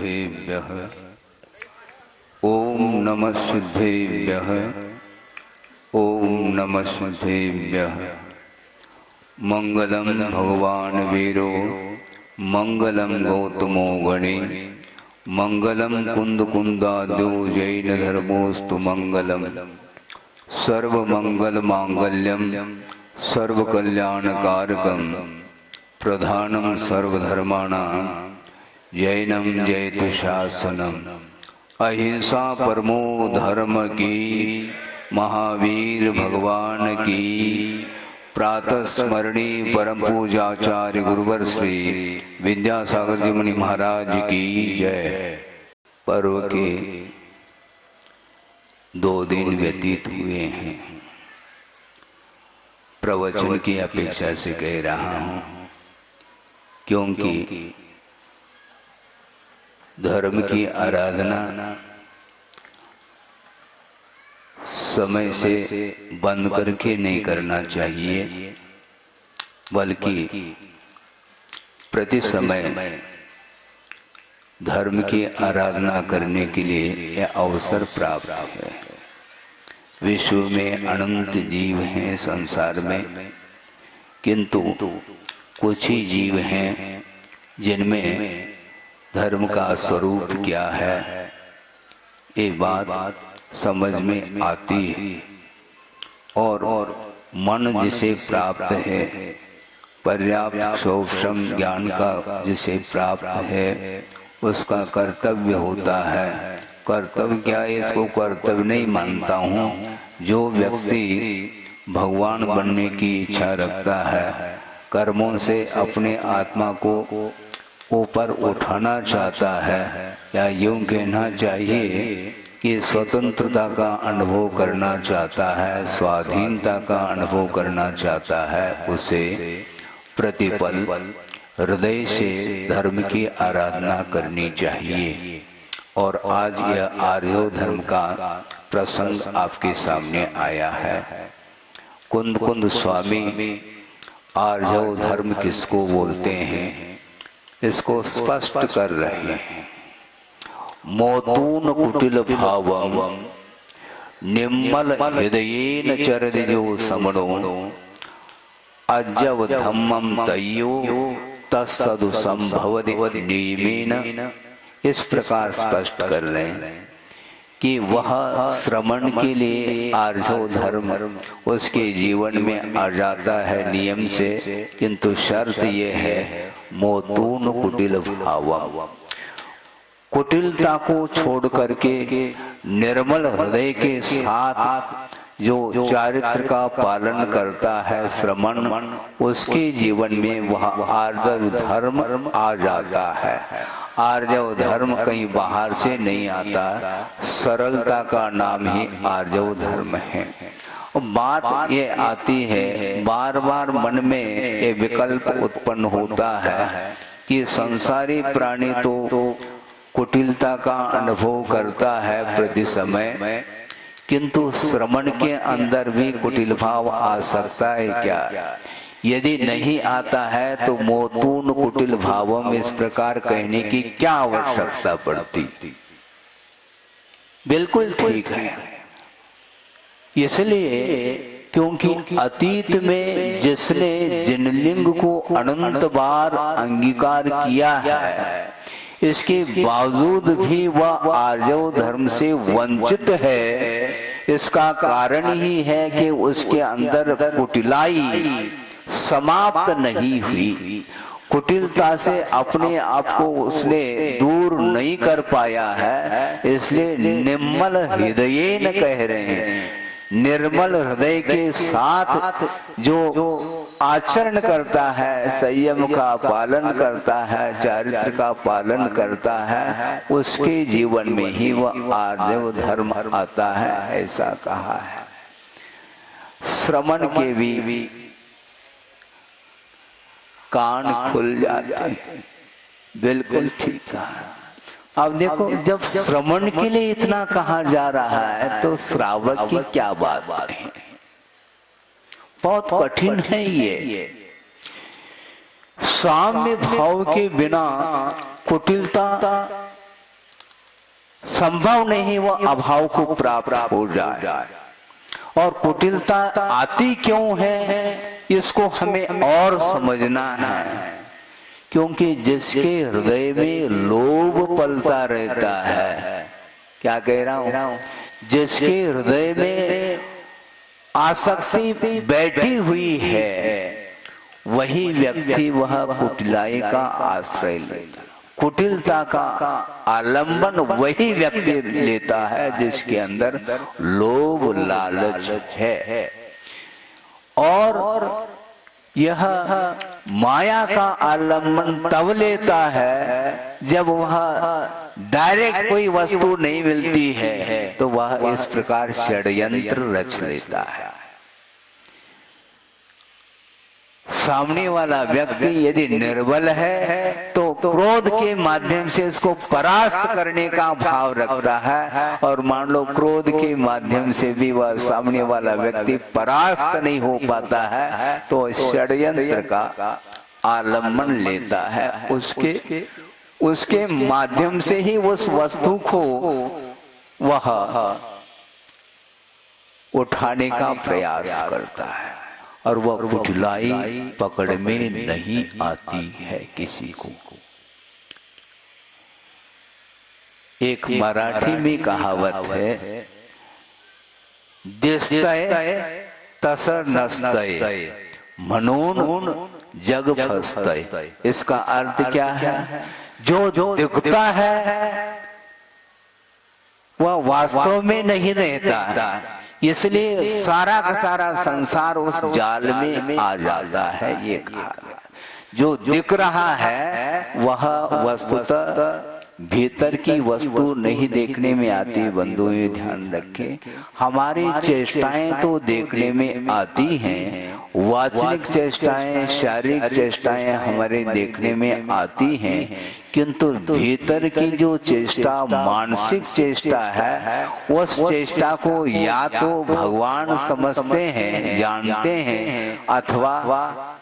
सिद्धेभ्यः ओम नमः सिद्धेभ्यः ओम नमः सिद्धेभ्यः। मंगलम भगवान वीरो मंगलम गौतमो गणे मंगलम कुंद कुंदाद्यो जैन धर्मोस्तु मंगलम सर्वमंगल मांगल्यम सर्वकल्याणकारकम प्रधानम सर्वधर्माणां जैनम जयतु शासनम। अहिंसा परमो धर्म की महावीर भगवान की प्रातः स्मरणी परम पूजाचार्य गुरुवर श्री विद्यासागर जी मुनि महाराज की जय। पर्व के 2 दिन व्यतीत हुए हैं। प्रवचन की अपेक्षा से कह रहा हूँ क्योंकि धर्म की आराधना समय से बंद करके नहीं करना चाहिए, बल्कि प्रति समय धर्म की आराधना करने के लिए यह अवसर प्राप्त है। विश्व में अनंत जीव हैं संसार में, किंतु कुछ ही जीव हैं जिनमें धर्म का स्वरूप क्या है ये बात समझ में आती है। और मन जिसे प्राप्त है, पर्याप्त शोषम ज्ञान का जिसे प्राप्त है, उसका कर्तव्य होता है। कर्तव्य क्या है, इसको कर्तव्य नहीं मानता हूँ। जो व्यक्ति भगवान बनने की इच्छा रखता है, कर्मों से अपने आत्मा को ऊपर उठाना चाहता है, या यूं कहना चाहिए कि स्वतंत्रता का अनुभव करना चाहता है, स्वाधीनता का अनुभव करना चाहता है, उसे प्रतिपल हृदय से धर्म की आराधना करनी चाहिए। और आज यह आर्यो धर्म का प्रसंग आपके सामने आया है। कुंद कुंद स्वामी आर्यो धर्म किसको बोलते हैं, इसको स्पष्ट कर रहे हैं। मोतून कुटिल भावम निम्मल हृदयेन चरदिजो समणो अजव धम्मम तय्यो तत्सदु संभवति नियमेन। इस प्रकार स्पष्ट कर रहे हैं कि वह श्रवण के लिए आर्यो धर्म उसके जीवन में आ जाता है नियम से, किंतु शर्त यह है मोतून कुटिल भावम, कुटिलता को छोड़ करके निर्मल हृदय के साथ जो चारित्र का पालन करता है श्रमण, उसके जीवन में वह आर्जव धर्म आ जाता है। आर्जव धर्म कहीं बाहर से नहीं आता, सरलता का नाम ही आर्जव धर्म है। बात ये आती है, बार बार मन में ये विकल्प उत्पन्न होता है कि संसारी प्राणी तो कुटिलता का अनुभव करता है प्रति समय, किंतु श्रवण के अंदर भी कुटिल भाव आ सकता है क्या? यदि नहीं आता है तो मोतून कुटिल भावम इस प्रकार कहने की क्या आवश्यकता पड़ती? बिल्कुल ठीक है। इसलिए क्योंकि अतीत में जिसने जिनलिंग को अनंत बार अंगीकार किया है, इसके बावजूद भी वह आर्जव धर्म से वंचित है। इसका कारण ही है कि उसके अंदर कुटिलाई समाप्त नहीं हुई। कुटिलता से अपने आप को उसने दूर नहीं कर पाया है, इसलिए निर्मल हृदय न कह रहे हैं। निर्मल हृदय के साथ जो आचरण करता है, संयम का पालन करता है, चारित्र का पालन करता है, उसके जीवन में ही वह आर्जव धर्म आता है, ऐसा कहा है। श्रवण के भी कान खुल जाते हैं, बिल्कुल ठीक कहा। अब देखो, जब श्रवण के लिए इतना कहा जा रहा है तो श्रावक की क्या बात है? बहुत कठिन है ये। साम्य भाव के बिना कुटिलता संभव नहीं वो अभाव को प्राप्त हो जाए। और कुटिलता आती क्यों है इसको हमें और समझना है, क्योंकि जिसके हृदय में लोभ पलता रहता है, क्या कह रहा हूं, जिसके हृदय में आसक्ति बैठी हुई है वही व्यक्ति वह कुटिलाई का आश्रय लेता है। कुटिलता का आलंबन वही व्यक्ति लेता है जिसके अंदर लोभ लालच है। और यह माया का आलंबन तब लेता है जब वह डायरेक्ट कोई वस्तु नहीं मिलती है तो वह इस प्रकार षड्यंत्र रच लेता है। सामने वाला व्यक्ति यदि निर्बल है तो क्रोध के माध्यम से इसको परास्त करने का भाव रखता है, और मान लो क्रोध के माध्यम से भी वह सामने वाला व्यक्ति परास्त नहीं हो पाता है तो षड्यंत्र का आलम्बन लेता है। उसके माध्यम से ही उस वस्तु को वह उठाने का प्रयास करता है, और वह कुटिलाई पकड़ में नहीं आती है किसी को। एक मराठी में कहावत है, दिसतय तसं नसतय म्हणून जग फसतय। इसका अर्थ क्या है, जो दिखता है वह वास्तव में नहीं रहता, इसलिए सारा का सारा संसार उस जाल में आ जाता है। ये कहा जो दिख रहा है वह वस्तुतः भीतर की वस्तु नहीं देखने में आती। बंधुओं में ध्यान रखें, हमारी चेष्टाएं तो देखने में आती हैं, वाचनिक चेष्टाएं, शारीरिक चेष्टाएं हमारे देखने में आती हैं, किंतु भीतर की जो चेष्टा, मानसिक चेष्टा है, उस चेष्टा को या तो भगवान समझते हैं, जानते हैं, अथवा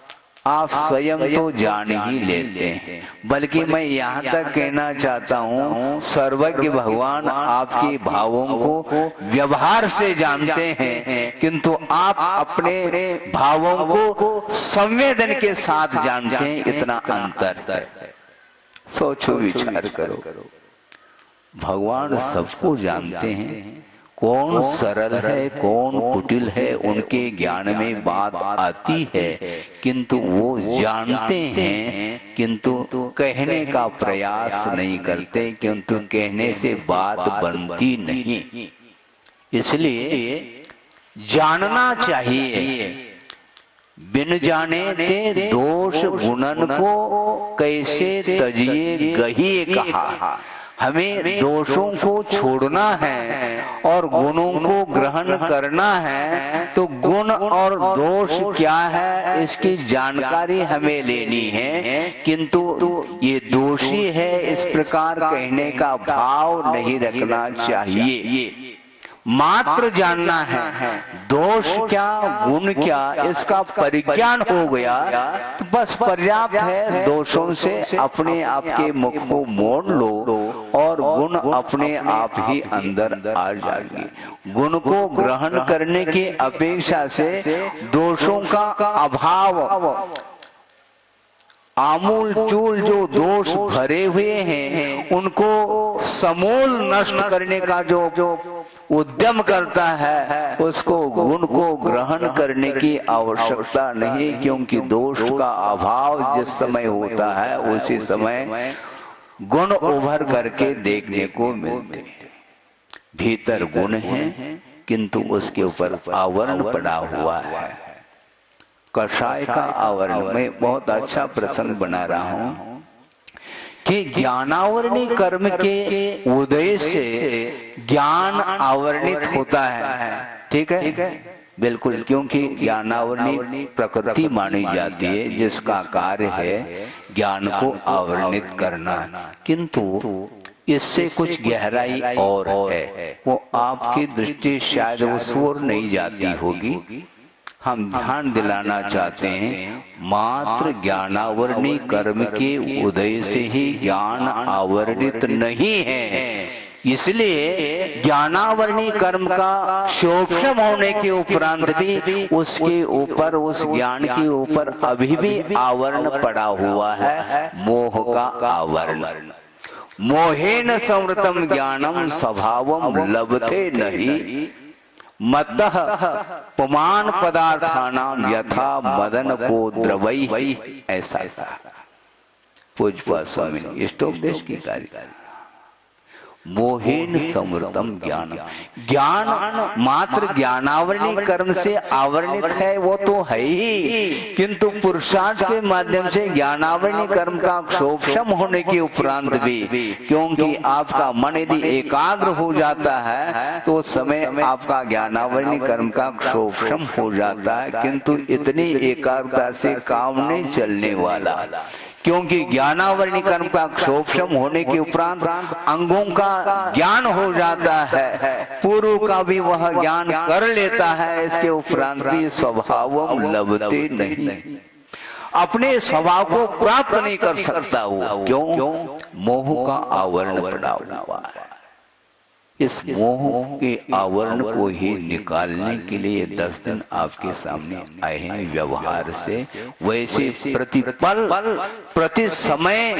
आप स्वयं तो जान ही लेते हैं। बल्कि मैं यहाँ तक कहना चाहता हूँ, सर्वज्ञ भगवान आपके भावों को व्यवहार से जानते हैं, किंतु आप अपने भावों को संवेदन के साथ जानते हैं। इतना अंतर। सोचो, विचार करो। भगवान सबको जानते हैं, कौन सरल है कौन कुटिल है उनके ज्ञान में बात आती है, किंतु वो जानते हैं, किंतु कहने का प्रयास नहीं करते, किंतु कहने से बात बनती नहीं। इसलिए जानना चाहिए। बिन जाने ते दोष गुणन को कैसे तजिए गहिए कहा। हमें दोषों को छोड़ना है और गुणों को ग्रहण करना है, तो गुण और दोष क्या है इसकी जानकारी हमें लेनी है, किंतु ये दोषी है इस प्रकार कहने का भाव नहीं रखना चाहिए। मात्र जानना है, दोष क्या गुण क्या इसका परिज्ञान हो गया तो बस पर्याप्त है। दोषों से अपने आप के मुख को मोड़ लो और गुण अपने आप ही अंदर आ जाएगी। गुण को ग्रहण करने की अपेक्षा से दोषों का अभाव, आमूल चूल जो दोष भरे हुए हैं उनको समूल नष्ट करने का जो उद्यम करता है, उसको गुण को ग्रहण करने की आवश्यकता नहीं, क्योंकि दोष का अभाव जिस समय होता है उसी समय गुण उभर करके देखने को मिलते हैं। भीतर गुण है किंतु उसके ऊपर आवरण पड़ा हुआ है, कषाय का आवरण। मैं बहुत अच्छा प्रसंग बना रहा हूं कि ज्ञानावरणी कर्म के उदय से ज्ञान आवरणित होता है। ठीक है, बिल्कुल, क्योंकि ज्ञानावरणी प्रकृति मानी जाती है जिसका कार्य है ज्ञान को आवरणित करना, किंतु इससे कुछ गहराई और है, वो आपकी दृष्टि शायद उस ओर नहीं जाती होगी। हम ध्यान दिलाना चाहते हैं, मात्र ज्ञानावरणी कर्म के उदय से ही ज्ञान आवरणित नहीं है, इसलिए ज्ञानावरणी कर्म का क्षोभम होने के उपरांत भी उसके ऊपर, उस ज्ञान के ऊपर अभी भी आवरण पड़ा हुआ है, मोह का आवरण। मोहेन संवृतम ज्ञानम स्वभावम लभते नहीं, मत्तः पुमान पदार्थानाम यथा मदन को द्रवई। ऐसा पूज्य स्वामी ने इष्टोपदेश की कार्य। मोहेन समृतम ज्ञान, ज्ञान मात्र ज्ञानावरणी कर्म से आवरणित है वो तो है ही, किंतु पुरुषार्थ के माध्यम से ज्ञानावरणी कर्म का क्षोभम होने के उपरांत भी, क्योंकि आपका मन यदि एकाग्र हो जाता है तो उस समय आपका ज्ञानावरणी कर्म का क्षोभम हो जाता है, किंतु इतनी एकाग्रता से काम नहीं चलने वाला, क्योंकि ज्ञानावरणी कर्म का क्षोभम होने के उपरांत अंगों का ज्ञान हो जाता है, पूर्व का भी वह ज्ञान कर लेता है, इसके उपरांत भी स्वभाव लभते नहीं, अपने स्वभाव को प्राप्त नहीं कर सकता वो। क्यों? मोह का आवरण पड़ा हुआ है। इस मोह के आवरण को ही निकालने के लिए 10 दिन आपके सामने आए हैं व्यवहार से। वैसे प्रतिपल प्रति समय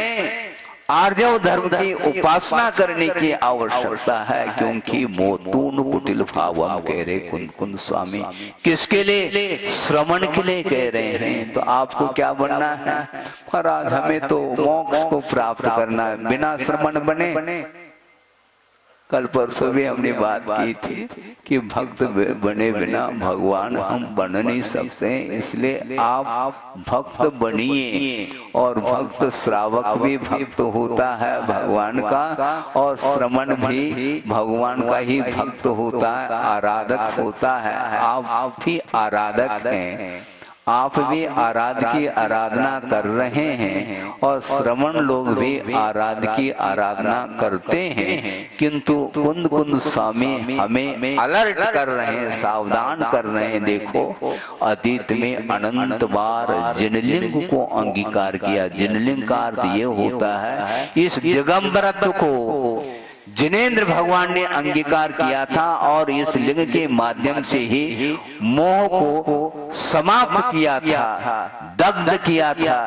आर्जव धर्म की उपासना करने की आवश्यकता है, क्योंकि मोतून कुटिल भावम कह रहे कुंद कुंद स्वामी। किसके लिए? श्रवण के लिए कह रहे हैं। तो आपको क्या बनना है? महाराज हमें तो मोक्ष को प्राप्त करना है, बिना श्रवण बने। कल परसों भी हमने बात की थी कि भक्त बने बिना भगवान हम बन नहीं सकते, इसलिए आप भक्त बनिए। और भक्त श्रावक भी भक्त होता है भगवान का, और श्रवण भी भगवान का ही भक्त होता है, आराधक होता है। आप भी आराधक हैं, आप भी आराध की आराधना कर रहे हैं, और श्रवण लोग भी आराध की आराधना करते हैं, किंतु कुंद कुंद स्वामी हमें अलर्ट कर रहे हैं, सावधान कर रहे हैं। देखो अतीत में अनंत बार जिनलिंग को अंगीकार किया। जिनलिंग का अर्थ ये होता है इस दिगंबरत्व को जिनेंद्र भगवान ने अंगीकार किया था, और इस लिंग के माध्यम से ही मोह को समाप्त किया था, दग्ध किया था।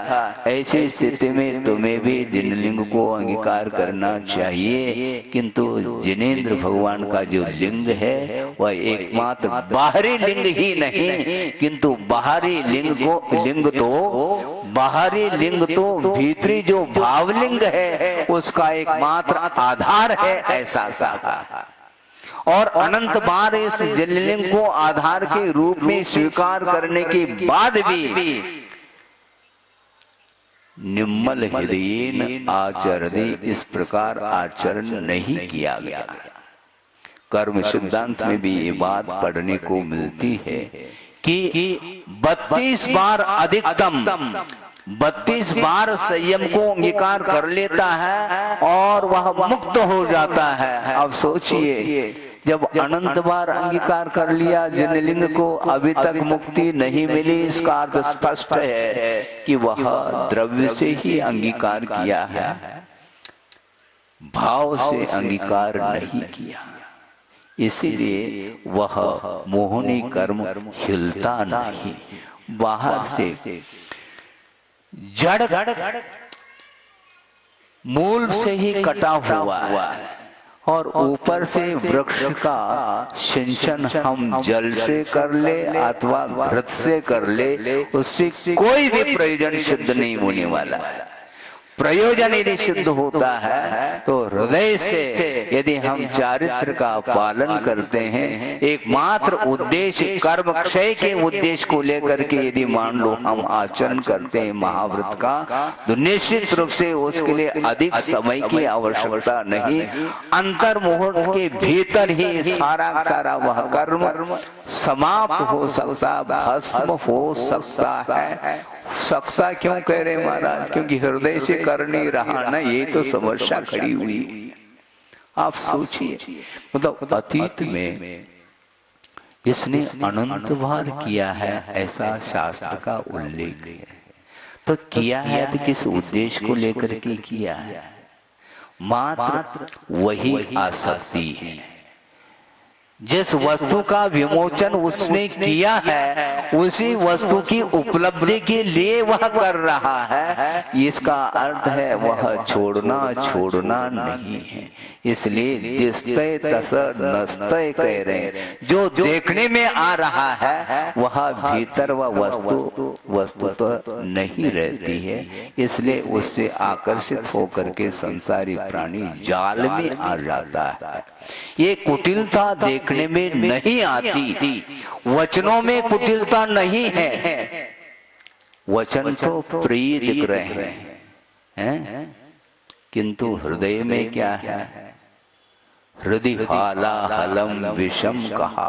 ऐसी स्थिति में तुम्हें भी जिनलिंग को अंगीकार करना चाहिए, किंतु जिनेंद्र भगवान का जो लिंग है वह एकमात्र बाहरी लिंग ही नहीं, किंतु बाहरी लिंग तो भीतरी जो भावलिंग है उसका एकमात्र आधार है, ऐसा सा। और अनंत बार इस जिनलिंग को आधार के रूप में स्वीकार करने के बाद भी निम्मल हृदयेन आचरते, इस प्रकार आचरण नहीं किया गया। कर्म सिद्धांत में भी ये बात पढ़ने को मिलती है कि 32 बार अधिकतम 32 बार संयम को अंगीकार कर लेता है और वह मुक्त हो जाता है। अब सोचिए, जब अनंत बार अंगीकार कर लिया जिनलिंग को, अभी तक मुक्ति नहीं मिली, इसका अर्थ स्पष्ट है कि वह द्रव्य से ही अंगीकार किया है, भाव से अंगीकार नहीं किया। इसीलिए वह मोहनी कर्म हिलता नहीं, बाहर से जड़ मूल से ही कटा हुआ है, और ऊपर से वृक्ष का सिंचन हम जल से कर ले अथवा घृत से कर ले, उससे कोई भी प्रयोजन सिद्ध नहीं होने वाला है। प्रयोजन यदि सिद्ध होता है तो हृदय से, यदि हम चारित्र का पालन करते हैं, एकमात्र उद्देश्य कर्म क्षय के उद्देश्य को लेकर के यदि मान लो हम आचरण करते हैं महाव्रत का, तो निश्चित रूप से उसके लिए अधिक समय की आवश्यकता नहीं, अंतर मुहूर्त के भीतर ही सारा वह कर्म समाप्त हो सकता, भस्म हो सकता है। सकता क्यों कह रहे महाराज? क्योंकि हृदय से कर नहीं रहा ना, ये तो समस्या खड़ी हुई। आप सोचिए, मतलब अतीत में इसने अनंत बार किया है, ऐसा शास्त्र का उल्लेख है। तो किया है तो किस उद्देश्य को लेकर के किया है? मात्र वही आसक्ति है। जिस वस्तु का विमोचन उसने किया है उसी वस्तु की उपलब्धि के लिए वह कर रहा है, इसका अर्थ है वह छोड़ना नहीं है। इसलिए दिस्तय तस नस्तय कह रहे हैं, जो देखने में आ रहा है वह भीतर वह वस्तु तो नहीं रहती है, इसलिए उससे आकर्षित होकर के संसारी प्राणी जाल में आ जाता है। ये कुटिलता देखने में नहीं आती, वचनों में कुटिलता नहीं है, वचन तो प्रिय दिख रहे हैं, किंतु हृदय में क्या है? हृदय हालाहलम विषम कहा,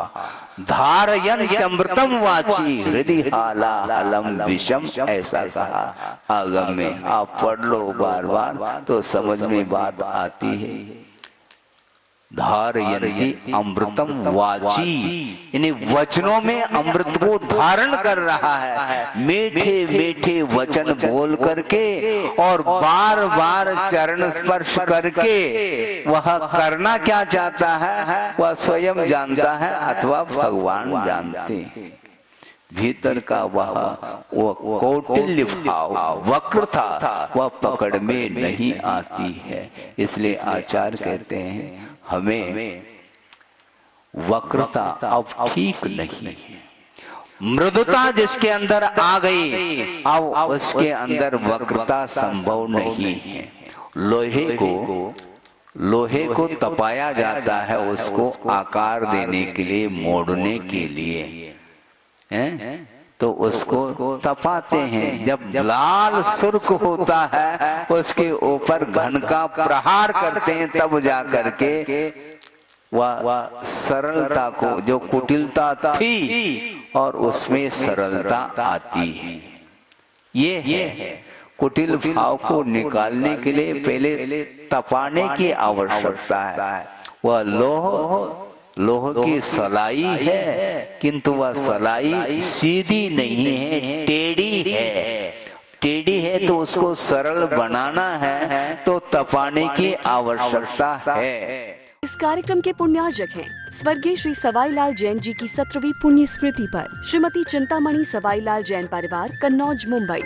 धारयन अमृतम वाची, हृदय हालाहलम विषम ऐसा कहा। आगम में आप पढ़ लो बार बार तो समझ में बात आती है। धारयन्ति अमृतम वाची, यानी वचनों में अमृत को धारण कर रहा है, मीठे मीठे वचन बोल करके और बार बार चरण स्पर्श करके वह करना क्या चाहता है वह स्वयं जानता है अथवा भगवान जानते हैं। भीतर का वह कौटिल्य भाव, वक्रता वह पकड़ में नहीं आती है। इसलिए आचार्य कहते हैं हमें वक्रता अब ठीक नहीं है। मृदुता जिसके अंदर आ गई अब उसके अंदर वक्रता संभव नहीं है। लोहे को तपाया जाता है उसको आकार देने के लिए, मोड़ने के लिए हैं? तो उसको तपाते हैं। जब लाल सुर्ख होता है उसके ऊपर घन का प्रहार करते हैं, तब जा करके वह सरलता को, जो कुटिलता थी और उसमें सरलता आती है। ये है कुटिल भाव को निकालने के लिए पहले तपाने की आवश्यकता है। वह लोह की सलाई है, किंतु वह सलाई सीधी नहीं है, टेढ़ी है तो उसको सरल बनाना है, तो तपाने की आवश्यकता है। इस कार्यक्रम के पुण्यार्जक हैं स्वर्गीय श्री सवाईलाल जैन जी की 17वीं पुण्य स्मृति पर श्रीमती चिंतामणि सवाईलाल जैन परिवार, कन्नौज, मुंबई।